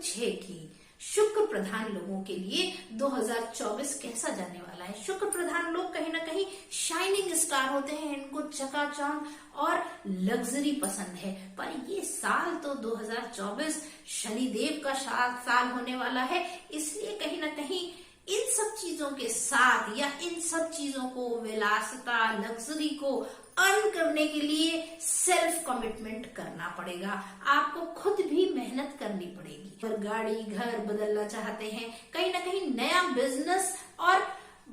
6 की शुक्र प्रधान लोगों के लिए 2024 कैसा जाने वाला है। शुक्र प्रधान लोग कहीं ना कहीं शाइनिंग स्टार होते हैं, इनको चकाचौंध और लग्जरी पसंद है। पर ये साल तो 2024 शनिदेव का साल होने वाला है, इसलिए कहीं ना कहीं इन सब चीजों के साथ या इन सब चीजों को, विलासिता, लग्जरी को अर्न करने के लिए सेल्फ कमिटमेंट करना पड़ेगा। आपको खुद भी मेहनत करनी पड़ेगी। अगर गाड़ी घर बदलना चाहते हैं, कहीं ना कहीं नया बिजनेस और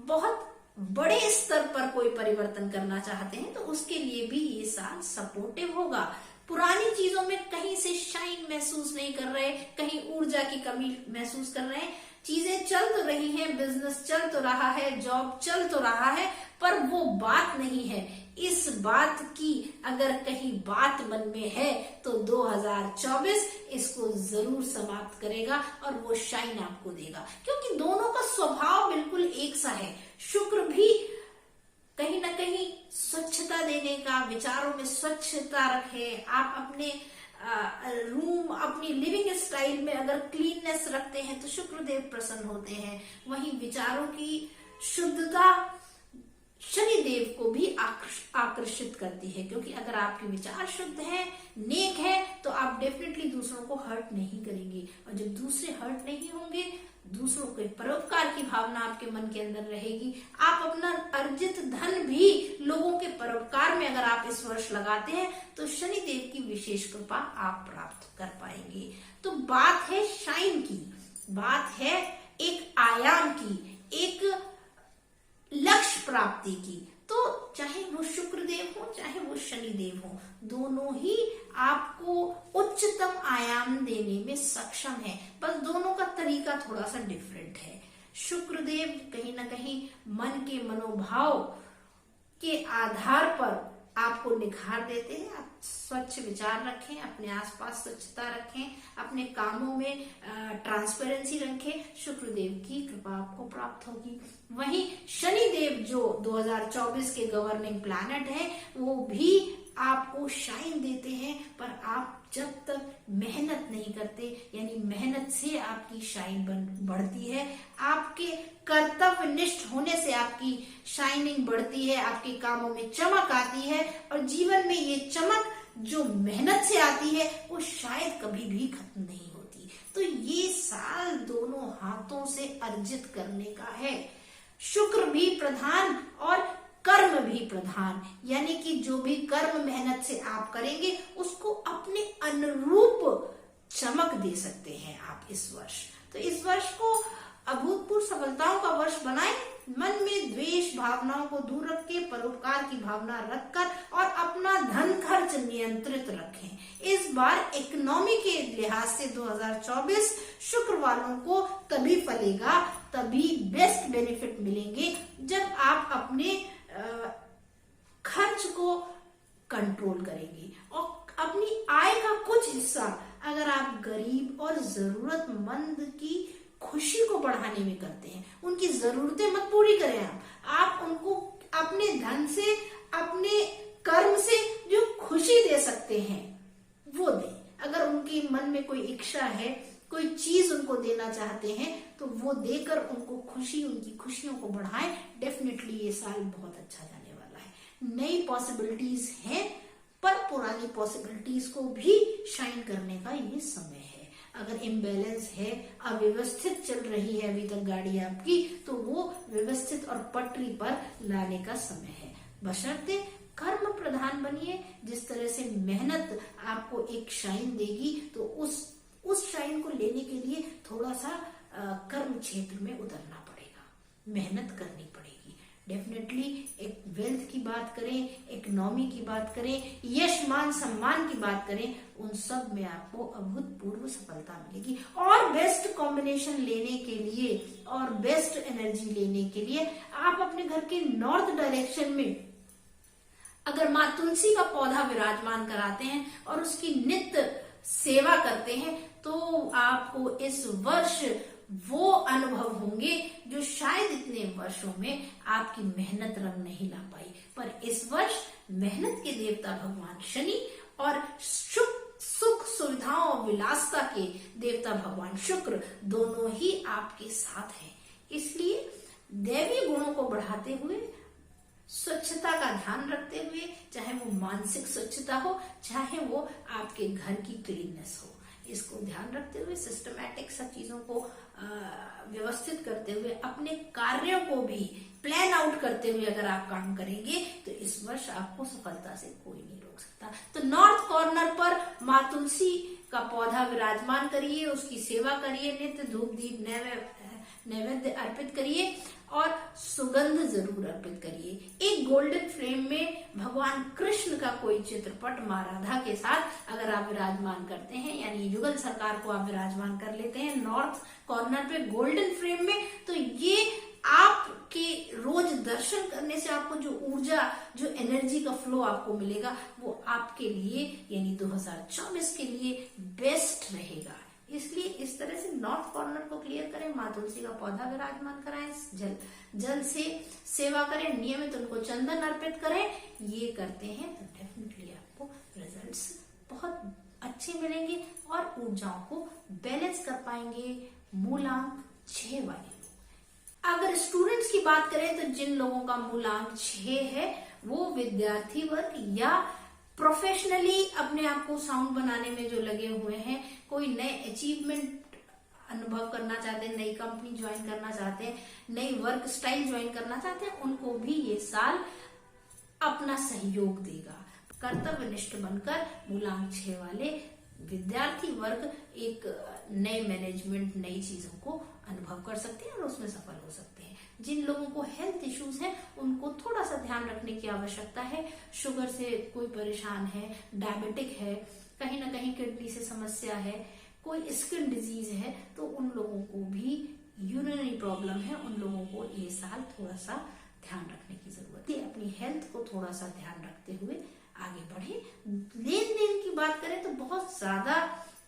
बहुत बड़े स्तर पर कोई परिवर्तन करना चाहते हैं, तो उसके लिए भी ये साल सपोर्टिव होगा। पुरानी चीजों में कहीं से शाइन महसूस नहीं कर रहे, कहीं ऊर्जा की कमी महसूस कर रहे हैं। चीजें चल तो रही हैं, बिजनेस चल तो रहा है, जॉब चल तो रहा है, पर वो बात नहीं है। इस बात की अगर कहीं बात मन में है तो 2024 इसको जरूर समाप्त करेगा और वो शाइन आपको देगा, क्योंकि दोनों का स्वभाव बिल्कुल एक सा है। शुक्र भी कहीं ना कहीं स्वच्छता देने का, विचारों में स्वच्छता रखे। आप अपने रूम, अपनी लिविंग स्टाइल में अगर क्लीननेस रखते हैं तो शुक्रदेव प्रसन्न होते हैं। वहीं विचारों की शुद्धता शनिदेव को भी आकर्षित करती है, क्योंकि अगर आपके विचार शुद्ध हैं, नेक है, तो आप डेफिनेटली दूसरों को हर्ट नहीं करेंगे। और जब दूसरे हर्ट नहीं होंगे, दूसरों के परोपकार की भावना आपके मन के अंदर रहेगी। आप अपना अर्जित धन भी लोगों के परोपकार में अगर आप इस वर्ष लगाते हैं तो शनिदेव की विशेष कृपा आप प्राप्त कर पाएंगे। तो बात है शाइन की, बात है एक आयाम की, एक लक्ष्य प्राप्ति की। तो चाहे वो शुक्रदेव हो चाहे वो शनिदेव हो, दोनों ही आपको उच्चतम आयाम देने में सक्षम है, बस दोनों का तरीका थोड़ा सा डिफरेंट है। शुक्रदेव कहीं ना कहीं मन के मनोभाव के आधार पर आपको निखार देते हैं। आप स्वच्छ विचार रखें, अपने आसपास स्वच्छता रखें, अपने कामों में ट्रांसपेरेंसी रखें, शुक्रदेव की कृपा आपको प्राप्त होगी। वहीं शनिदेव जो 2024 के गवर्निंग प्लैनेट है, वो भी आपको शाइन देते हैं, पर आप जब तक मेहनत नहीं करते, यानी मेहनत से आपकी शाइन बढ़ती है, आपके कर्तव्यनिष्ठ होने से आपकी शाइनिंग बढ़ती है, आपके कामों में चमक आती है। और जीवन में ये चमक जो मेहनत से आती है वो शायद कभी भी खत्म नहीं होती। तो ये साल दोनों हाथों से अर्जित करने का है। शुक्र भी प्रधान और कर्म भी प्रधान, यानी कि जो भी कर्म मेहनत से आप करेंगे उसको अपने अनुरूप चमक दे सकते हैं आप इस वर्ष। तो इस वर्ष को अभूतपूर्व सफलताओं का वर्ष बनाएं। मन में द्वेष भावनाओं को दूर रख के परोपकार की भावना रखकर और अपना धन खर्च नियंत्रित रखें। इस बार इकोनॉमी के लिहाज से 2024 शुक्र वालों को तभी फलेगा, तभी बेस्ट बेनिफिट मिलेंगे जब आप अपने खर्च को कंट्रोल करेंगे और अपनी आय का कुछ हिस्सा अगर आप गरीब और जरूरतमंद की खुशी को बढ़ाने में करते हैं, उनकी जरूरतें मत पूरी करें, आप उनको अपने धन से, अपने कर्म से जो खुशी दे सकते हैं वो दें। अगर उनके मन में कोई इच्छा है, कोई चीज उनको देना चाहते हैं, तो वो देकर उनको खुशी, उनकी खुशियों को बढ़ाएं। डेफिनेटली ये साल बहुत अच्छा जाने वाला है। नई पॉसिबिलिटीज हैं, पर पुरानी पॉसिबिलिटीज को भी शाइन करने का ये समय है। अगर इम्बैलेंस है, अव्यवस्थित चल रही है अभी तक गाड़ी आपकी, तो वो व्यवस्थित और पटरी पर लाने का समय है। बशर्ते कर्म प्रधान बनिए। जिस तरह से मेहनत आपको एक शाइन देगी, तो उस शाइन को लेने के लिए थोड़ा सा कर्म क्षेत्र में उतरना पड़ेगा, मेहनत करनी पड़ेगी। डेफिनेटली एक वेल्थ की बात करें, इकोनॉमी की बात करें, यश मान सम्मान की बात करें, उन सब में आपको अभूतपूर्व सफलता मिलेगी। और बेस्ट कॉम्बिनेशन लेने के लिए और बेस्ट एनर्जी लेने के लिए आप अपने घर के नॉर्थ डायरेक्शन में अगर माँ तुलसी का पौधा विराजमान कराते हैं और उसकी नित्य सेवा करते हैं, तो आपको इस वर्ष वो अनुभव होंगे जो शायद इतने वर्षों में आपकी मेहनत रंग नहीं ला पाई। पर इस वर्ष मेहनत के देवता भगवान शनि और सुख सुविधाओं विलासता के देवता भगवान शुक्र दोनों ही आपके साथ हैं। इसलिए दैवी गुणों को बढ़ाते हुए, स्वच्छता का ध्यान रखते हुए, चाहे वो मानसिक स्वच्छता हो, चाहे वो आपके घर की क्लीननेस हो, इसको ध्यान रखते हुए, सिस्टमैटिक सब चीजों को व्यवस्थित करते हुए, अपने कार्यों को भी प्लान आउट करते हुए अगर आप काम करेंगे तो इस वर्ष आपको सफलता से कोई नहीं रोक सकता। तो नॉर्थ कॉर्नर पर माँ तुलसी का पौधा विराजमान करिए, उसकी सेवा करिए, नित्य धूप दीप नैवेद्य अर्पित करिए और सुगंध जरूर अर्पित करिए। एक गोल्डन फ्रेम में भगवान कृष्ण का कोई चित्रपट माँ राधा के साथ अगर आप विराजमान करते हैं, यानी युगल सरकार को आप विराजमान कर लेते हैं नॉर्थ कॉर्नर पे गोल्डन फ्रेम में, तो ये आपके रोज दर्शन करने से आपको जो ऊर्जा, जो एनर्जी का फ्लो आपको मिलेगा, वो आपके लिए यानी 2024 के लिए बेस्ट रहेगा। इसलिए इस तरह से नॉर्थ कॉर्नर को क्लियर करें, माँ तुलसी का पौधा विराजमान कराएं, जल से सेवा करें, नियमित उनको चंदन अर्पित करें। ये करते हैं तो डेफिनेटली आपको रिजल्ट्स बहुत अच्छे मिलेंगे और ऊर्जाओं को बैलेंस कर पाएंगे। मूलांक 6 वाले लोग, अगर स्टूडेंट्स की बात करें तो जिन लोगों का मूलांक 6 है वो विद्यार्थी वर्ग या प्रोफेशनली अपने आप को साउंड बनाने में जो लगे हुए हैं, कोई नए अचीवमेंट अनुभव करना चाहते हैं, नई कंपनी ज्वाइन करना चाहते हैं, नई वर्क स्टाइल ज्वाइन करना चाहते हैं, उनको भी ये साल अपना सहयोग देगा। कर्तव्यनिष्ठ बनकर मूलांक 6 वाले विद्यार्थी वर्ग एक नए मैनेजमेंट, नई चीजों को अनुभव कर सकते हैं और उसमें सफल हो सकते हैं। जिन लोगों को हेल्थ इश्यूज हैं उनको थोड़ा सा ध्यान रखने की आवश्यकता है। शुगर से कोई परेशान है, डायबिटिक है, कहीं ना कहीं किडनी से समस्या है, कोई स्किन डिजीज है, तो उन लोगों को भी यूरिनरी प्रॉब्लम है, उन लोगों को ये साल थोड़ा सा ध्यान रखने की जरूरत है। अपनी हेल्थ को थोड़ा सा ध्यान रखते हुए आगे बढ़े। लेन देन की बात करें तो बहुत ज्यादा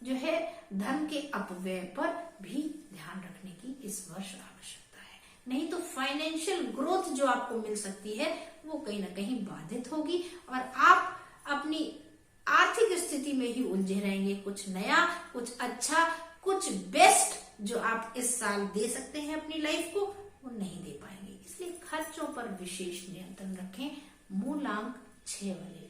जो है धन के अपव्यय पर भी ध्यान रखने की इस वर्ष आवश्यकता है, नहीं तो फाइनेंशियल ग्रोथ जो आपको मिल सकती है वो कहीं ना कहीं बाधित होगी और आप अपनी आर्थिक स्थिति में ही उलझे रहेंगे। कुछ नया, कुछ अच्छा, कुछ बेस्ट जो आप इस साल दे सकते हैं अपनी लाइफ को, वो नहीं दे पाएंगे। इसलिए खर्चों पर विशेष नियंत्रण रखें। मूलांक 6 वाले